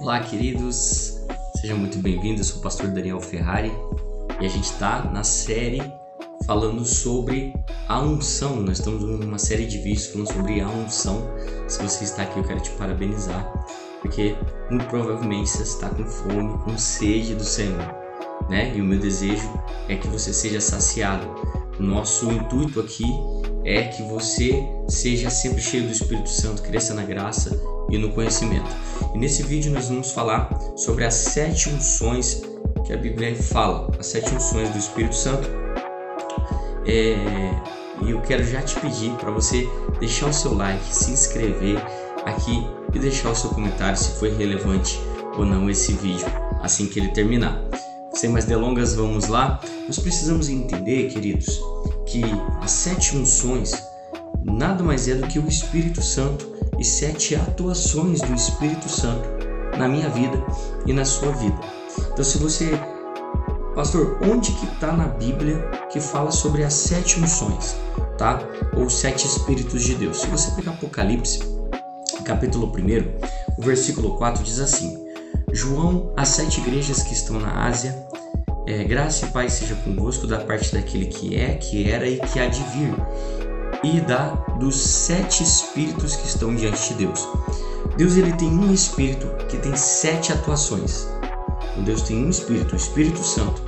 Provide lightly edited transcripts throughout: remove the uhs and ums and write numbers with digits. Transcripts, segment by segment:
Olá, queridos, sejam muito bem-vindos. Eu sou o pastor Daniel Ferrari e a gente está na série falando sobre a unção. Nós estamos numa série de vídeos falando sobre a unção. Se você está aqui, eu quero te parabenizar, porque muito provavelmente você está com fome, com sede do Senhor, né? E o meu desejo é que você seja saciado. O nosso intuito aqui é que você seja sempre cheio do Espírito Santo, cresça na graça e no conhecimento. E nesse vídeo nós vamos falar sobre as 7 unções que a Bíblia fala, as 7 unções do Espírito Santo. E eu quero já te pedir para você deixar o seu like, se inscrever aqui e deixar o seu comentário se foi relevante ou não esse vídeo assim que ele terminar. Sem mais delongas, vamos lá. Nós precisamos entender, queridos, que as 7 unções nada mais é do que o Espírito Santo e 7 atuações do Espírito Santo na minha vida e na sua vida. Então, se você, pastor, onde que está na Bíblia que fala sobre as 7 unções, tá? Ou 7 Espíritos de Deus? Se você pegar Apocalipse, capítulo 1, o versículo 4 diz assim: João, às 7 igrejas que estão na Ásia, graça e paz seja convosco da parte daquele que é, que era e que há de vir, e dos 7 Espíritos que estão diante de Deus. Deus, ele tem um Espírito que tem 7 atuações. Então, Deus tem um Espírito, o Espírito Santo,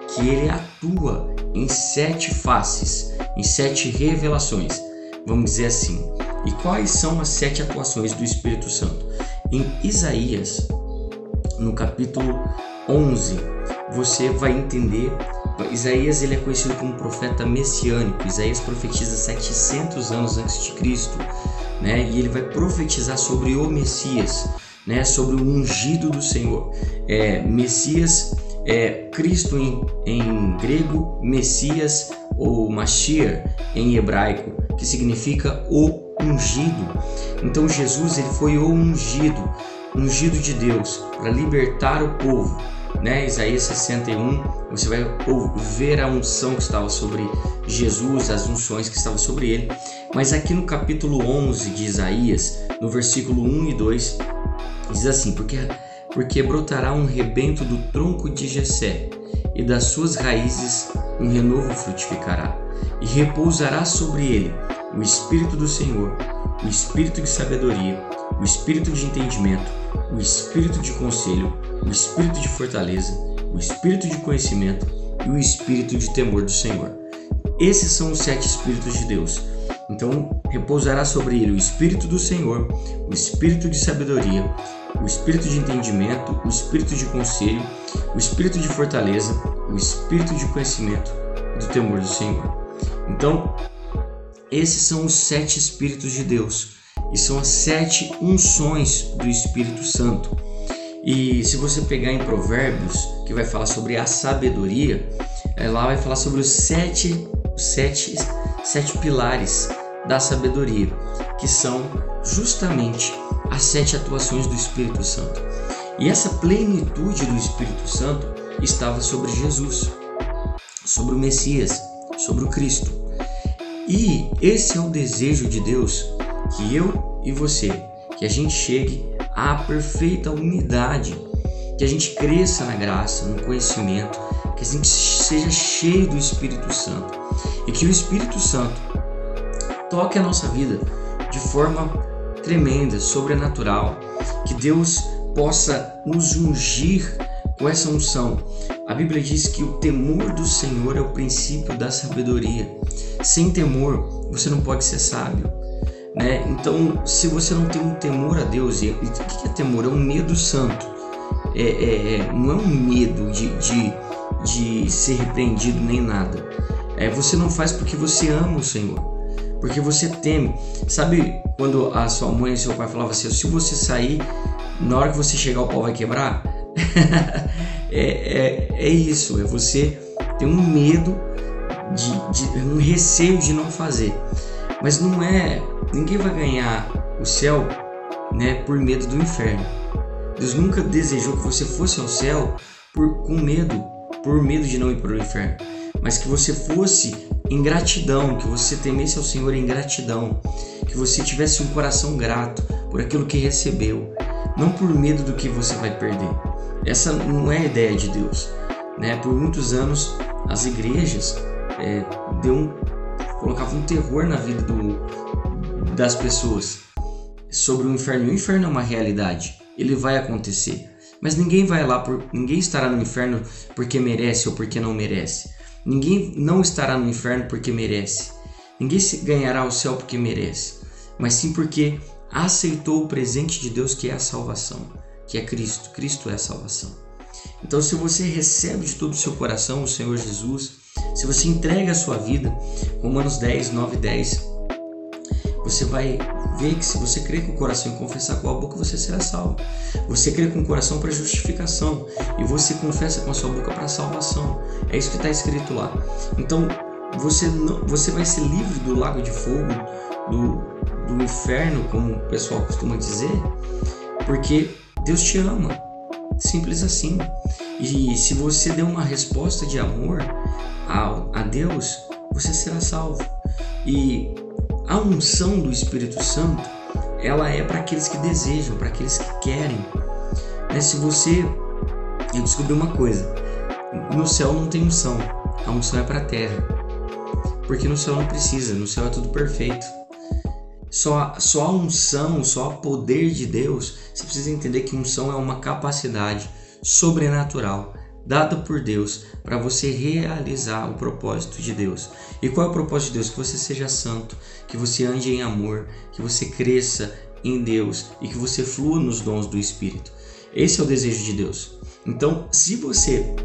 que ele atua em 7 faces, em 7 revelações, vamos dizer assim. E quais são as 7 atuações do Espírito Santo? Em Isaías, no capítulo 11, você vai entender. Isaías, ele é conhecido como profeta messiânico. Isaías profetiza 700 anos antes de Cristo, né? E ele vai profetizar sobre o Messias, né? Sobre o ungido do Senhor. Messias é Cristo em grego, Messias ou Mashiach em hebraico, que significa o ungido. Então Jesus, ele foi o ungido de Deus para libertar o povo, né? Isaías 61, você vai ver a unção que estava sobre Jesus, as unções que estavam sobre ele. Mas aqui no capítulo 11 de Isaías, no versículo 1 e 2, diz assim: porque brotará um rebento do tronco de Jessé, e das suas raízes um renovo frutificará, e repousará sobre ele o Espírito do Senhor, o Espírito de sabedoria, o Espírito de entendimento, o Espírito de conselho, o Espírito de fortaleza, o Espírito de conhecimento e o Espírito de temor do Senhor. Esses são os 7 Espíritos de Deus. Então, repousará sobre ele o Espírito do Senhor, o Espírito de sabedoria, o Espírito de entendimento, o Espírito de conselho, o Espírito de fortaleza, o Espírito de conhecimento e do temor do Senhor. Então, esses são os 7 Espíritos de Deus. E são as 7 unções do Espírito Santo. E se você pegar em Provérbios, que vai falar sobre a sabedoria, lá vai falar sobre os 7 pilares da sabedoria, que são justamente as 7 atuações do Espírito Santo. E essa plenitude do Espírito Santo estava sobre Jesus, sobre o Messias, sobre o Cristo. E esse é o desejo de Deus, que eu e você, que a gente chegue à perfeita unidade, que a gente cresça na graça, no conhecimento, que a gente seja cheio do Espírito Santo e que o Espírito Santo toque a nossa vida de forma tremenda, sobrenatural, que Deus possa nos ungir com essa unção. A Bíblia diz que o temor do Senhor é o princípio da sabedoria. Sem temor, você não pode ser sábio, né? Então, se você não tem um temor a Deus, e o que é temor? É um medo santo. Não é um medo de ser repreendido nem nada. Você não faz porque você ama o Senhor, porque você teme. Sabe quando a sua mãe e seu pai falavam assim: se você sair, na hora que você chegar o pau vai quebrar? É isso, é você ter um medo, um receio de não fazer. Mas não é, ninguém vai ganhar o céu, né, por medo do inferno. Deus nunca desejou que você fosse ao céu por medo de não ir para o inferno, mas que você fosse em gratidão, que você temesse ao Senhor em gratidão, que você tivesse um coração grato por aquilo que recebeu, não por medo do que você vai perder. Essa não é a ideia de Deus, né? Por muitos anos as igrejas colocavam um terror na vida das pessoas sobre o inferno. O inferno é uma realidade, ele vai acontecer, mas ninguém estará no inferno porque merece ou porque não merece. Ninguém não estará no inferno porque merece. Ninguém ganhará o céu porque merece, mas sim porque aceitou o presente de Deus, que é a salvação, que é Cristo. Cristo é a salvação. Então, se você recebe de todo o seu coração o Senhor Jesus, se você entrega a sua vida, Romanos 10, 9 e 10, você vai ver que se você crer com o coração e confessar com a boca, você será salvo. Você crê com o coração para justificação e você confessa com a sua boca para salvação. É isso que está escrito lá. Então, você vai ser livre do lago de fogo, do inferno, como o pessoal costuma dizer, porque Deus te ama. Simples assim. E se você der uma resposta de amor a Deus, você será salvo. E a unção do Espírito Santo, ela é para aqueles que desejam, para aqueles que querem. Eu descobri uma coisa: no céu não tem unção, a unção é para a terra, porque no céu não precisa, no céu é tudo perfeito. Só a unção, só o poder de Deus. Você precisa entender que unção é uma capacidade sobrenatural dada por Deus para você realizar o propósito de Deus. E qual é o propósito de Deus? Que você seja santo, que você ande em amor, que você cresça em Deus e que você flua nos dons do Espírito. Esse é o desejo de Deus. Então, se você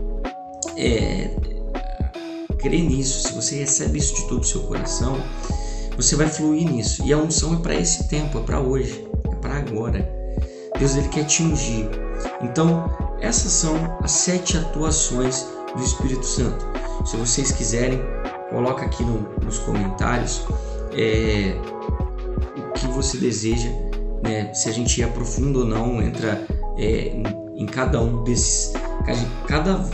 crê nisso, se você recebe isso de todo o seu coração, você vai fluir nisso. E a unção é para esse tempo, é para hoje, é para agora. Deus, ele quer te ungir. Então, essas são as 7 atuações do Espírito Santo. Se vocês quiserem, coloca aqui nos comentários o que você deseja, né? Se a gente ir profundo ou não, entra em cada um desses. Cada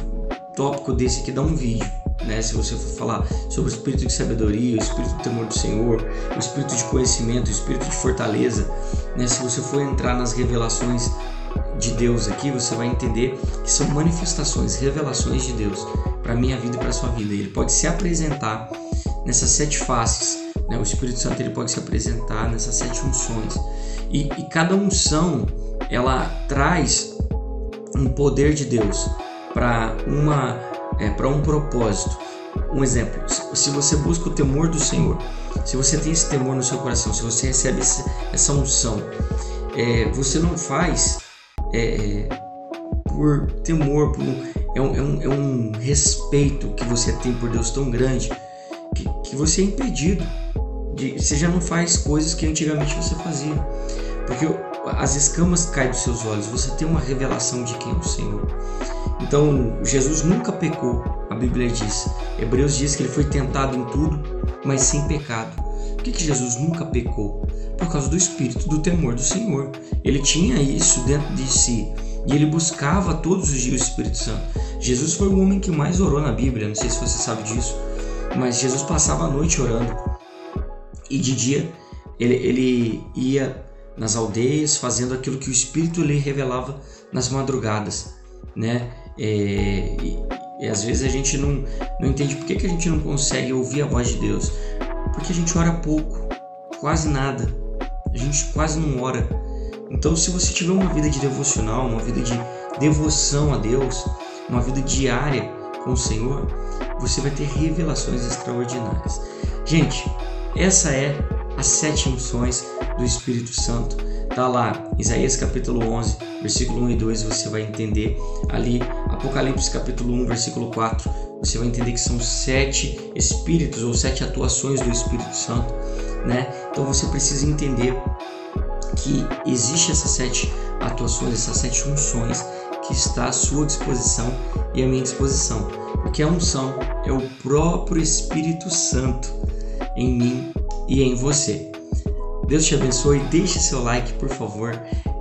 tópico desse aqui dá um vídeo. Né? Se você for falar sobre o espírito de sabedoria, o espírito do temor do Senhor, o espírito de conhecimento, o espírito de fortaleza, né? Se você for entrar nas revelações de Deus aqui, você vai entender que são manifestações, revelações de Deus para a minha vida e para a sua vida. Ele pode se apresentar nessas 7 faces, né? O Espírito Santo, ele pode se apresentar nessas 7 unções, e cada unção, ela traz um poder de Deus para um propósito. Um exemplo: se você busca o temor do Senhor, se você tem esse temor no seu coração, se você recebe essa unção, você não faz por temor, é um respeito que você tem por Deus tão grande que você é impedido você já não faz coisas que antigamente você fazia, porque as escamas caem dos seus olhos, você tem uma revelação de quem é o Senhor. Então, Jesus nunca pecou, a Bíblia diz. Hebreus diz que ele foi tentado em tudo, mas sem pecado. Por que Jesus nunca pecou? Por causa do espírito do temor do Senhor. Ele tinha isso dentro de si e ele buscava todos os dias o Espírito Santo. Jesus foi o homem que mais orou na Bíblia, não sei se você sabe disso, mas Jesus passava a noite orando, e de dia ele ia nas aldeias fazendo aquilo que o Espírito lhe revelava nas madrugadas, né? E às vezes a gente não entende por que a gente não consegue ouvir a voz de Deus, porque a gente ora pouco, quase nada, a gente quase não ora. Então, se você tiver uma vida de devocional, uma vida de devoção a Deus, uma vida diária com o Senhor, você vai ter revelações extraordinárias. Gente, essa é as 7 unções do Espírito Santo. Tá lá, Isaías capítulo 11, versículo 1 e 2, você vai entender. Ali, Apocalipse capítulo 1, versículo 4, você vai entender que são 7 espíritos ou 7 atuações do Espírito Santo, né? Então você precisa entender que existe essas 7 atuações, essas 7 unções que está à sua disposição e à minha disposição, porque a unção é o próprio Espírito Santo em mim e em você. Deus te abençoe, deixe seu like, por favor,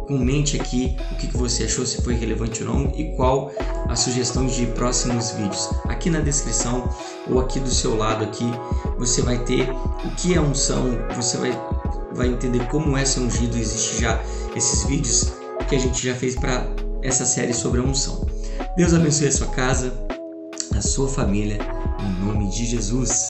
comente aqui o que você achou, se foi relevante ou não, e qual a sugestão de próximos vídeos. Aqui na descrição ou aqui do seu lado aqui, você vai ter o que é unção, você vai entender como é ser ungido. Existe já esses vídeos que a gente já fez para essa série sobre a unção. Deus abençoe a sua casa, a sua família, em nome de Jesus.